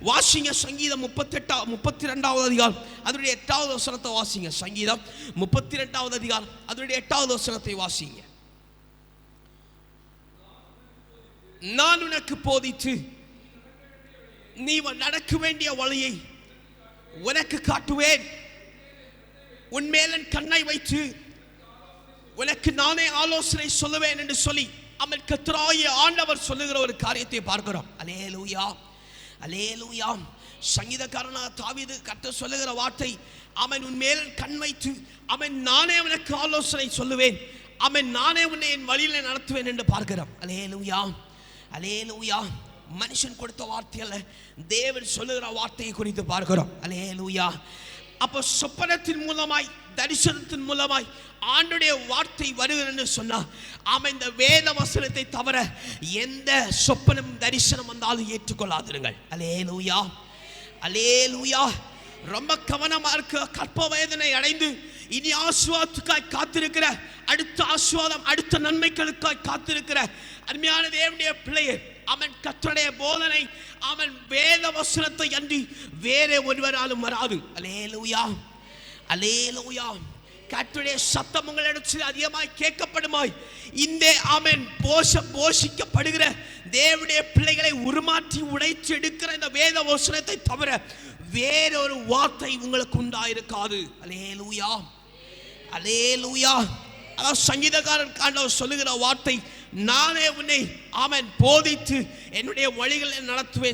வாசிங்க சங்கீதம் 32வது அதிகாரம் அதனுடைய 8வது வசனத்தை வாசிங்க. சங்கீதம் 32வது அதிகாரம் அதனுடைய 8வது வசனத்தை வாசிங்க. நான் உனக்கு போதித்து நீ நடக்க வேண்டிய வழியை உனக்கு காட்டுவேன். உன்மேல் என் கண்ணை வைத்து உனக்கு நானே ஆலோசனை சொல்லுவேன் என்று சொல்லி அவன் கர்த்தராகிய ஆண்டவர் சொல்லுகிற ஒரு காரியத்தை பார்க்கிறோம். அல்லேலூயா, அல்லேலூயா. சங்கீதக்காரனாக தாவீது கர்த்தர் சொல்லுகிற வார்த்தை, அவன் உன்மேல் கண் வைத்து அவன் நானே உனக்கு ஆலோசனை சொல்லுவேன், அவன் நானே உன்னை என் வழியில நடத்துவேன் என்று பார்க்கிறோம். அல்லேலூயா, அல்லேலூயா. மனுஷன் கொடுத்த வார்த்தை அல்ல, தேவன் சொல்லுகிற வார்த்தையை குறித்து பார்க்கிறோம். அல்லேலூயா. அப்போ சொப்பனத்தின் மூலமாய் தரிசனத்தின் மூலமாய் ஆண்டுடைய வார்த்தை வருகிறது சொன்னா அவன் இந்த வேத வசனத்தை தவிர எந்த சொப்பனம் தரிசனம் வந்தாலும் ஏற்றுக்கொள்ளாதிருங்கள். அல்லேலூயா, அல்லேலூயா. ரொம்ப கவனமா இருக்க. கற்ப வேதனை அடைந்து இனி ஆசீர்வாதத்துக்காய் காத்திருக்கிற, அடுத்த ஆசீர்வாதம் அடுத்த நன்மைகளுக்காய் காத்திருக்கிற அருமையான தேவனுடைய பிள்ளையே, அவன் கர்த்தருடைய போதனை அவன் வேத வசனத்தை அன்றி வேற ஒருவராலும் வராது. அல்லேலூயா, அல்லேலூயா. கர்த்தருடைய சத்தம் உங்களிடத்தில் அதிகமாய் கேட்கப்படுமாய் இந்த அவன் போஷிக்கப்படுகிற தேவனுடைய பிள்ளைகளை உருமாற்றி உடைச்சு எடுக்கிற இந்த வேத வசனத்தை தவிர வேறொரு வார்த்தை உங்களுக்கு உண்டாயிருக்காது. அல்லேலூயா, அல்லேலூயா. அதாவது சங்கீதக்காரன் சொல்லுகிற வார்த்தை, நானே உன்னை அவன் போதித்து என்னுடைய வழிகளை நடத்துவேன்